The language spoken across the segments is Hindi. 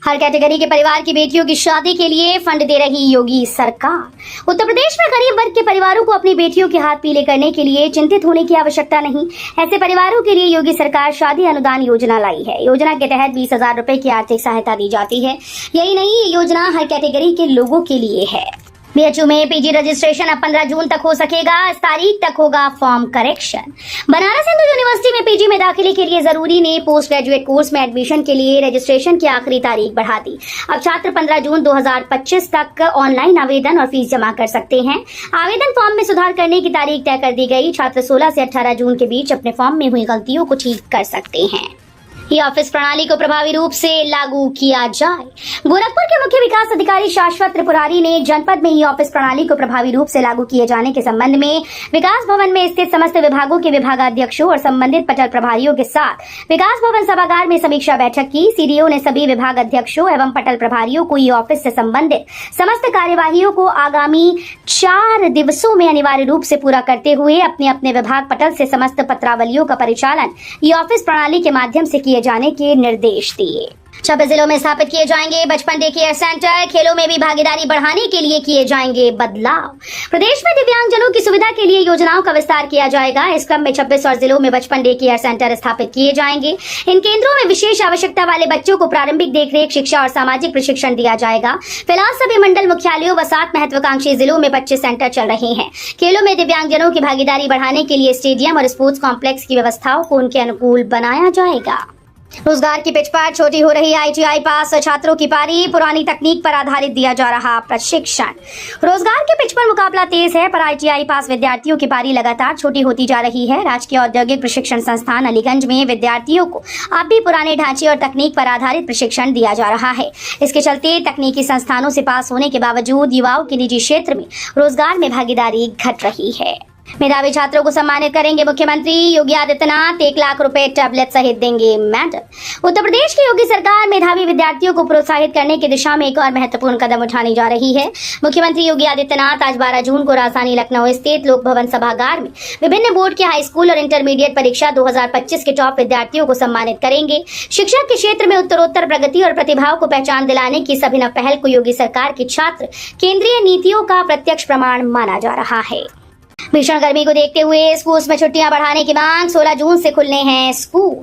हर कैटेगरी के परिवार की बेटियों की शादी के लिए फंड दे रही योगी सरकार। उत्तर प्रदेश में गरीब वर्ग के परिवारों को अपनी बेटियों के हाथ पीले करने के लिए चिंतित होने की आवश्यकता नहीं। ऐसे परिवारों के लिए योगी सरकार शादी अनुदान योजना लाई है। योजना के तहत 20,000 रुपए की आर्थिक सहायता दी जाती है। यही नहीं, ये योजना हर कैटेगरी के लोगों के लिए है। बीएचयू में पीजी रजिस्ट्रेशन अब 15 जून तक हो सकेगा। इस तारीख तक होगा form correction. Banaras Hindu university में पीजी में दाखिले के लिए जरूरी ने पोस्ट ग्रेजुएट कोर्स में एडमिशन के लिए रजिस्ट्रेशन की आखिरी तारीख बढ़ा दी। अब छात्र 15 जून 2025 तक ऑनलाइन आवेदन और फीस जमा कर सकते हैं। आवेदन फॉर्म में सुधार करने की तारीख तय कर दी गई। छात्र 16 से 18 जून के बीच अपने फॉर्म में हुई गलतियों को ठीक कर सकते हैं। ई ऑफिस प्रणाली को प्रभावी रूप से लागू किया जाए। गोरखपुर के मुख्य विकास अधिकारी शाश्वत त्रिपुरारी ने जनपद में ई ऑफिस प्रणाली को प्रभावी रूप से लागू किए जाने के संबंध में विकास भवन में स्थित समस्त विभागों के विभागाध्यक्षों और संबंधित पटल प्रभारियों के साथ विकास भवन सभागार में समीक्षा बैठक की। सीडीओ ने सभी विभाग अध्यक्षों एवं पटल प्रभारियों को ई ऑफिस से संबंधित समस्त कार्यवाहियों को आगामी 4 दिवसों में अनिवार्य रूप से पूरा करते हुए अपने अपने विभाग पटल से समस्त पत्रावलियों का परिचालन ई ऑफिस प्रणाली के माध्यम से किए जाने के निर्देश दिए। 26 जिलों में स्थापित किए जाएंगे बचपन डे केयर सेंटर। खेलों में भी भागीदारी बढ़ाने के लिए किए जाएंगे बदलाव। प्रदेश में दिव्यांगजनों की सुविधा के लिए योजनाओं का विस्तार किया जाएगा। इस क्रम में 26 और जिलों में बचपन डे केयर सेंटर स्थापित किए जाएंगे। इन केंद्रों में विशेष आवश्यकता वाले बच्चों को प्रारंभिक देखरेख, शिक्षा और सामाजिक प्रशिक्षण दिया जाएगा। फिलहाल सभी मंडल मुख्यालयों व 7 महत्वाकांक्षी जिलों में 25 सेंटर चल रहे हैं। खेलों में दिव्यांगजनों की भागीदारी बढ़ाने के लिए स्टेडियम और स्पोर्ट्स कॉम्प्लेक्स की व्यवस्थाओं को उनके अनुकूल बनाया जाएगा। रोजगार की पिच पर छोटी हो रही आईटीआई पास छात्रों की पारी। पुरानी तकनीक पर आधारित दिया जा रहा प्रशिक्षण। रोजगार के पिच पर मुकाबला तेज है, पर आईटीआई पास विद्यार्थियों की पारी लगातार छोटी होती जा रही है। राजकीय औद्योगिक प्रशिक्षण संस्थान अलीगंज में विद्यार्थियों को अब भी पुराने ढांचे और तकनीक पर आधारित प्रशिक्षण दिया जा रहा है। इसके चलते तकनीकी संस्थानों से पास होने के बावजूद युवाओं की निजी क्षेत्र में रोजगार में भागीदारी घट रही है। मेधावी छात्रों को सम्मानित करेंगे मुख्यमंत्री योगी आदित्यनाथ। 1 लाख रुपए टैबलेट सहित देंगे मेडल। उत्तर प्रदेश की योगी सरकार मेधावी विद्यार्थियों को प्रोत्साहित करने की दिशा में एक और महत्वपूर्ण कदम उठाने जा रही है। मुख्यमंत्री योगी आदित्यनाथ आज 12 जून को राजधानी लखनऊ स्थित लोक भवन सभागार में विभिन्न बोर्ड के हाई स्कूल और इंटरमीडिएट परीक्षा 2025 के टॉप विद्यार्थियों को सम्मानित करेंगे। शिक्षा के क्षेत्र में उत्तरोत्तर प्रगति और प्रतिभाओं को पहचान दिलाने की इस अभिनव पहल को योगी सरकार की छात्र केंद्रीय नीतियों का प्रत्यक्ष प्रमाण माना जा रहा है। भीषण गर्मी को देखते हुए स्कूल्स में छुट्टियां बढ़ाने की मांग। 16 जून से खुलने हैं स्कूल।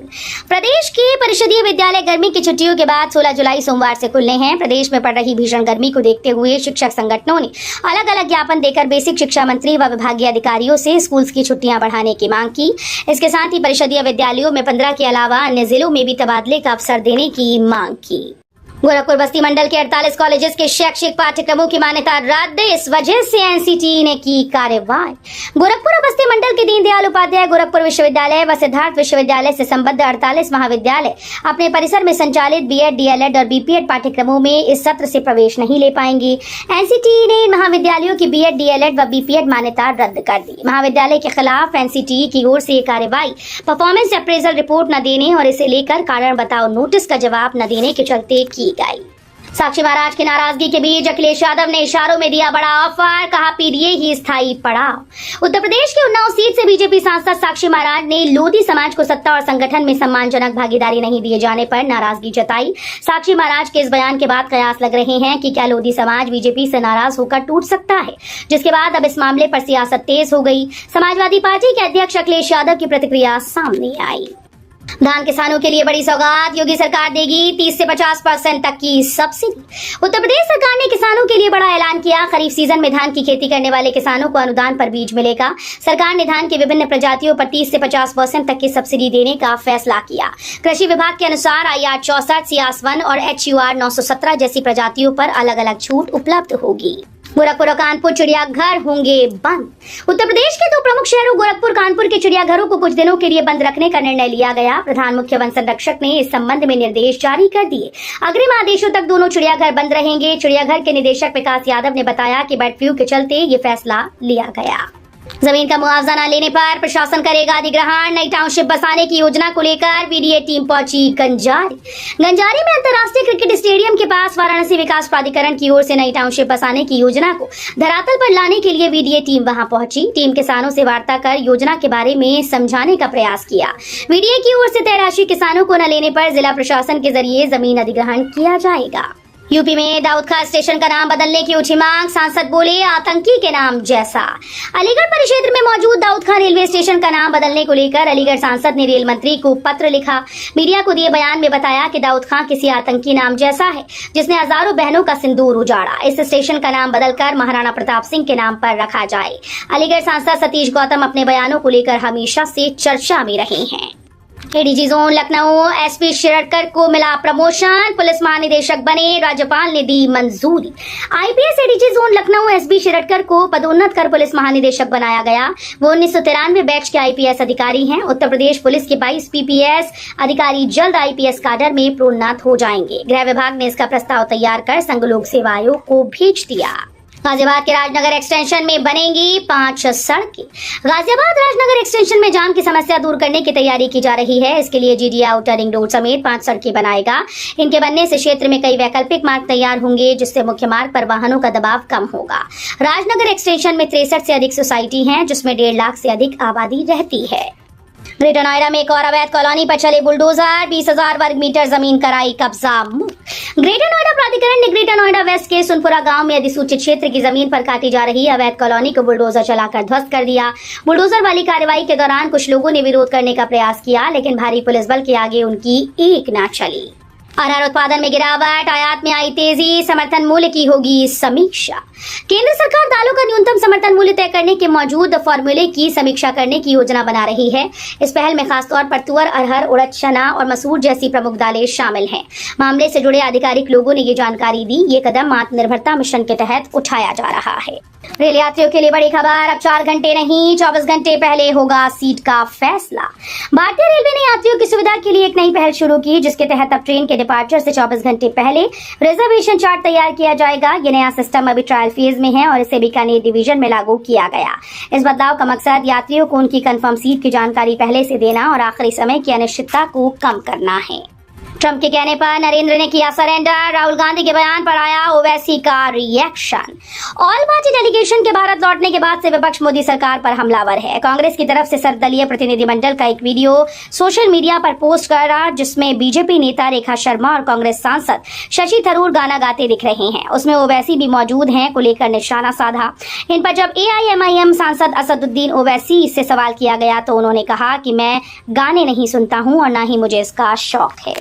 प्रदेश के परिषदीय विद्यालय गर्मी की छुट्टियों के बाद 16 जुलाई सोमवार से खुलने हैं। प्रदेश में पड़ रही भीषण गर्मी को देखते हुए शिक्षक संगठनों ने अलग अलग ज्ञापन देकर बेसिक शिक्षा मंत्री व विभागीय अधिकारियों से स्कूल्स की छुट्टियां बढ़ाने की मांग की। इसके साथ ही परिषदीय विद्यालयों में 15 के अलावा अन्य जिलों में भी तबादले का अवसर देने की मांग की। गोरखपुर बस्ती मंडल के 48 कॉलेजेस के शैक्षिक पाठ्यक्रमों की मान्यता रद्द। इस वजह से एनसीटी ने की कार्रवाई। गोरखपुर और बस्ती मंडल के दीनदयाल उपाध्याय गोरखपुर विश्वविद्यालय व सिद्धार्थ विश्वविद्यालय से संबद्ध 48 महाविद्यालय अपने परिसर में संचालित बीएड, डीएलएड और बीपीएड पाठ्यक्रमों में इस सत्र से प्रवेश नहीं ले पाएंगे। एनसीटी ने इन महाविद्यालयों की बीएड, डीएलएड व बीपीएड मान्यता रद्द कर दी। महाविद्यालय के खिलाफ एनसीटी की ओर से ये कार्रवाई परफॉर्मेंस अप्रेजल रिपोर्ट न देने और इसे लेकर कारण बताओ नोटिस का जवाब न देने के चलते की गई। साक्षी महाराज की नाराजगी के बीच अखिलेश यादव ने इशारों में दिया बड़ा ऑफर। कहा पीडीए ही स्थायी पड़ाव। उत्तर प्रदेश के उन्नाव सीट से बीजेपी सांसद साक्षी महाराज ने लोधी समाज को सत्ता और संगठन में सम्मानजनक भागीदारी नहीं दिए जाने पर नाराजगी जताई। साक्षी महाराज के इस बयान के बाद कयास लग रहे हैं कि क्या लोधी समाज बीजेपी से नाराज होकर टूट सकता है, जिसके बाद अब इस मामले पर सियासत तेज हो गई। समाजवादी पार्टी के अध्यक्ष अखिलेश यादव की प्रतिक्रिया सामने आई। धान किसानों के लिए बड़ी सौगात। योगी सरकार देगी 30 से 50% तक की सब्सिडी। उत्तर प्रदेश सरकार ने किसानों के लिए बड़ा ऐलान किया। खरीफ सीजन में धान की खेती करने वाले किसानों को अनुदान पर बीज मिलेगा। सरकार ने धान की विभिन्न प्रजातियों पर 30 से 50% तक की सब्सिडी देने का फैसला किया। कृषि विभाग के अनुसार IR 64, CR1 और HUR 917 जैसी प्रजातियों पर अलग अलग छूट उपलब्ध होगी। गोरखपुर और कानपुर चिड़ियाघर होंगे बंद। उत्तर प्रदेश के 2 प्रमुख शहरों गोरखपुर, कानपुर के चिड़ियाघरों को कुछ दिनों के लिए बंद रखने का निर्णय लिया गया। प्रधान मुख्य वन संरक्षक ने इस संबंध में निर्देश जारी कर दिए। अग्रिम आदेशों तक दोनों चिड़ियाघर बंद रहेंगे। चिड़ियाघर के निदेशक विकास यादव ने बताया कि बर्ड फ्लू के चलते ये फैसला लिया गया। जमीन का मुआवजा न लेने पर प्रशासन करेगा अधिग्रहण। नई टाउनशिप बसाने की योजना को लेकर वीडीए टीम पहुंची गंजारी में अंतर्राष्ट्रीय क्रिकेट स्टेडियम के पास वाराणसी विकास प्राधिकरण की ओर से नई टाउनशिप बसाने की योजना को धरातल पर लाने के लिए वीडीए टीम वहां पहुंची। टीम किसानों से वार्ता कर योजना के बारे में समझाने का प्रयास किया। वीडीए की ओर से तय राशि किसानों को न लेने पर जिला प्रशासन के जरिए जमीन अधिग्रहण किया जाएगा। यूपी में दाऊद खान स्टेशन का नाम बदलने की उठी मांग। सांसद बोले आतंकी के नाम जैसा। अलीगढ़ परिक्षेत्र में मौजूद दाऊद खान रेलवे स्टेशन का नाम बदलने को लेकर अलीगढ़ सांसद ने रेल मंत्री को पत्र लिखा। मीडिया को दिए बयान में बताया कि दाऊद खान किसी आतंकी नाम जैसा है जिसने हजारों बहनों का सिंदूर उजाड़ा। इस स्टेशन का नाम बदलकर महाराणा प्रताप सिंह के नाम पर रखा जाए। अलीगढ़ सांसद सतीश गौतम अपने बयानों को लेकर हमेशा से चर्चा में रहे हैं। ADG zone Lucknow SP Shirdkar को मिला प्रमोशन। पुलिस महानिदेशक बने, राज्यपाल ने दी मंजूरी। IPS ADG zone Lucknow SP Shirdkar को पदोन्नत कर पुलिस महानिदेशक बनाया गया। वो 1993 बैच के आईपीएस अधिकारी हैं। उत्तर प्रदेश पुलिस के 22 पीपीएस अधिकारी जल्द आईपीएस काडर में प्रोन्नत हो जाएंगे। गृह विभाग ने इसका प्रस्ताव तैयार कर संघ लोक सेवा आयोग को भेज दिया। गाजियाबाद के राजनगर एक्सटेंशन में बनेंगी 5 सड़कें। गाजियाबाद राजनगर एक्सटेंशन में जाम की समस्या दूर करने की तैयारी की जा रही है। इसके लिए जीडी आउटर रिंग रोड समेत 5 सड़कें बनाएगा। इनके बनने से क्षेत्र में कई वैकल्पिक मार्ग तैयार होंगे, जिससे मुख्य मार्ग पर वाहनों का दबाव कम होगा। राजनगर एक्सटेंशन में 63 से अधिक सोसाइटी हैं, जिसमें 1.5 लाख से अधिक आबादी रहती है। ग्रेटर नोएडा में एक और अवैध कॉलोनी पर चले बुलडोजर। 20,000 वर्ग मीटर जमीन कराई कब्जा मुक्त। ग्रेटर नोएडा प्राधिकरण ने ग्रेटर नोएडा वेस्ट के सुनपुरा गांव में अधिसूचित क्षेत्र की जमीन पर काटी जा रही अवैध कॉलोनी को बुलडोजर चलाकर ध्वस्त कर दिया। बुलडोजर वाली कार्रवाई के दौरान कुछ लोगों ने विरोध करने का प्रयास किया, लेकिन भारी पुलिस बल के आगे उनकी एक न चली। अरहर उत्पादन में गिरावट, आयात में आई तेजी, समर्थन मूल्य की होगी समीक्षा। केंद्र सरकार दालों का न्यूनतम समर्थन मूल्य तय करने के मौजूद फॉर्मूले की समीक्षा करने की योजना बना रही है। इस पहल में खासतौर पर तुअर, अरहर, उड़द, चना और मसूर जैसी प्रमुख दालें शामिल हैं। मामले से जुड़े आधिकारिक लोगों ने ये जानकारी दी। ये कदम आत्मनिर्भरता मिशन के तहत उठाया जा रहा है। रेल यात्रियों के लिए बड़ी खबर, अब 4 घंटे नहीं 24 घंटे पहले होगा सीट का फैसला। भारतीय रेलवे ने यात्रियों की सुविधा के लिए एक नई पहल शुरू की, जिसके तहत अब ट्रेन के डिपार्चर से 24 घंटे पहले रिजर्वेशन चार्ट तैयार किया जाएगा। ये नया सिस्टम अभी ट्रायल फेज में है और इसे बीकानेर डिवीजन में लागू किया गया। इस बदलाव का मकसद यात्रियों को उनकी कंफर्म सीट की जानकारी पहले से देना और आखिरी समय की अनिश्चितता को कम करना है। ट्रंप के कहने पर नरेंद्र ने किया सरेंडर। राहुल गांधी के बयान पर आया ओवैसी का रिएक्शन। ऑल पार्टी डेलीगेशन के भारत लौटने के बाद से विपक्ष मोदी सरकार पर हमलावर है। कांग्रेस की तरफ से सर्वदलीय प्रतिनिधिमंडल का एक वीडियो सोशल मीडिया पर पोस्ट कर रहा, जिसमें बीजेपी नेता रेखा शर्मा और कांग्रेस सांसद शशि थरूर गाना गाते दिख रहे हैं। उसमें ओवैसी भी मौजूद हैं को लेकर निशाना साधा। इन पर जब AIMIM सांसद असदुद्दीन ओवैसी से सवाल किया गया तो उन्होंने कहा कि मैं गाने नहीं सुनता हूं और न ही मुझे इसका शौक है।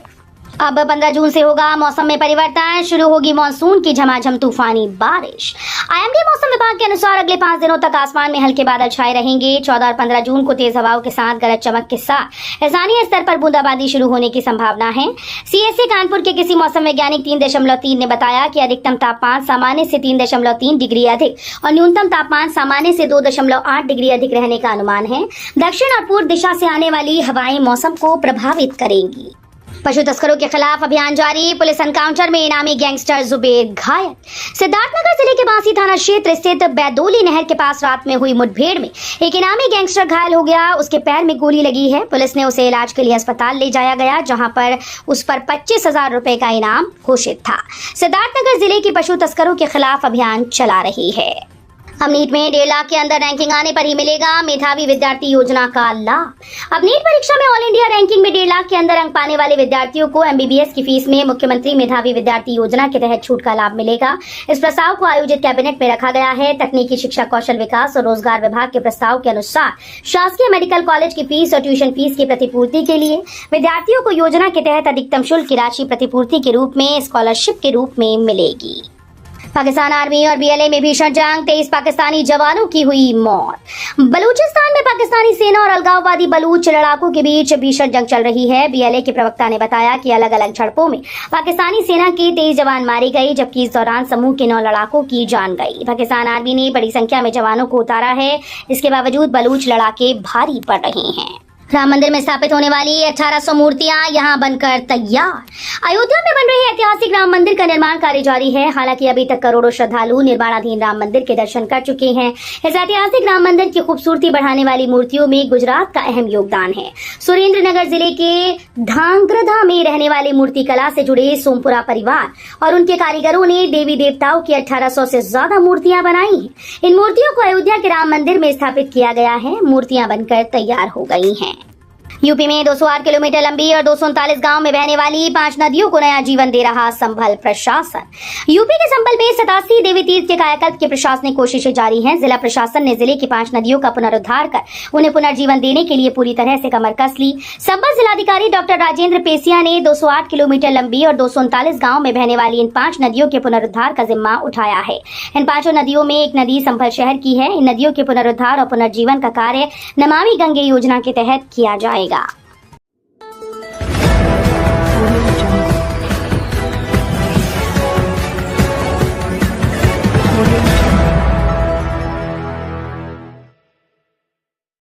अब 15 जून से होगा मौसम में परिवर्तन, शुरू होगी मानसून की झमाझम तूफानी बारिश। IMD मौसम विभाग के अनुसार अगले 5 दिनों तक आसमान में हल्के बादल छाए रहेंगे। 14 और 15 जून को तेज हवाओं के साथ गरज चमक के साथ स्थानीय स्तर पर बूंदाबांदी शुरू होने की संभावना है। CSC कानपुर के किसी मौसम वैज्ञानिक 3.3 ने बताया कि अधिकतम तापमान सामान्य से 3.3 डिग्री अधिक और न्यूनतम तापमान सामान्य से 2.8 डिग्री अधिक रहने का अनुमान है। दक्षिण और पूर्व दिशा से आने वाली हवाएं मौसम को प्रभावित करेंगी। पशु तस्करों के खिलाफ अभियान जारी। पुलिस एनकाउंटर में इनामी गैंगस्टर जुबेर घायल। सिद्धार्थनगर जिले के बांसी थाना क्षेत्र स्थित बैदोली नहर के पास रात में हुई मुठभेड़ में एक इनामी गैंगस्टर घायल हो गया। उसके पैर में गोली लगी है। पुलिस ने उसे इलाज के लिए अस्पताल ले जाया गया, जहां पर उस पर 25,000 रुपए का इनाम घोषित था। सिद्धार्थनगर जिले की पशु तस्करों के खिलाफ अभियान चला रही है। अब नीट में 1.5 लाख के अंदर रैंकिंग आने पर ही मिलेगा मेधावी विद्यार्थी योजना का लाभ। अब नीट परीक्षा में ऑल इंडिया रैंकिंग में 1.5 लाख के अंदर अंक पाने वाले विद्यार्थियों को MBBS की फीस में मुख्यमंत्री मेधावी विद्यार्थी योजना के तहत छूट का लाभ मिलेगा। इस प्रस्ताव को आयोजित कैबिनेट में रखा गया है। तकनीकी शिक्षा, कौशल विकास और रोजगार विभाग के प्रस्ताव के अनुसार शासकीय मेडिकल कॉलेज की फीस और ट्यूशन फीस की प्रतिपूर्ति के लिए विद्यार्थियों को योजना के तहत अधिकतम शुल्क की राशि प्रतिपूर्ति के रूप में स्कॉलरशिप के रूप में मिलेगी। पाकिस्तान आर्मी और BLA में भीषण जंग, 23 पाकिस्तानी जवानों की हुई मौत। बलूचिस्तान में पाकिस्तानी सेना और अलगाववादी बलूच लड़ाकों के बीच भीषण जंग चल रही है। BLA के प्रवक्ता ने बताया कि अलग अलग झड़पों में पाकिस्तानी सेना के 23 जवान मारे गए, जबकि इस दौरान समूह के 9 लड़ाकों की जान गई। पाकिस्तान आर्मी ने बड़ी संख्या में जवानों को उतारा है। इसके बावजूद बलूच लड़ाके भारी पड़ रहे हैं। राम मंदिर में स्थापित होने वाली 1800 मूर्तियां यहां बनकर तैयार। अयोध्या में बन रही ऐतिहासिक राम मंदिर का निर्माण कार्य जारी है। हालांकि अभी तक करोड़ों श्रद्धालु निर्माणाधीन राम मंदिर के दर्शन कर चुके हैं। इस ऐतिहासिक राम मंदिर की खूबसूरती बढ़ाने वाली मूर्तियों में गुजरात का अहम योगदान है। सुरेंद्रनगर जिले के धांग्रधा में रहने वाले मूर्ति कला से जुड़े सोमपुरा परिवार और उनके कारीगरों ने देवी देवताओं की 1800 से ज्यादा मूर्तियां बनाई हैं। इन मूर्तियों को अयोध्या के राम मंदिर में स्थापित किया गया है। मूर्तियां बनकर तैयार हो गई हैं। यूपी में 208 किलोमीटर लंबी और 239 गांव में बहने वाली 5 नदियों को नया जीवन दे रहा संभल प्रशासन। यूपी के संभल में 87 देवी तीर्थ के कायाकल्प की प्रशासनिक कोशिशें जारी हैं। जिला प्रशासन ने जिले की 5 नदियों का पुनरुद्धार कर उन्हें पुनर्जीवन देने के लिए पूरी तरह से कमर कस ली। संभल जिलाधिकारी डॉक्टर राजेंद्र पेसिया ने 208 किलोमीटर लंबी और 239 गाँव में बहने वाली इन 5 नदियों के पुनरुद्धार का जिम्मा उठाया है। इन 5 नदियों में एक नदी संभल शहर की है। इन नदियों के पुनरुद्धार और पुनर्जीवन का कार्य नमामि गंगे योजना के तहत किया जाएगा। Audio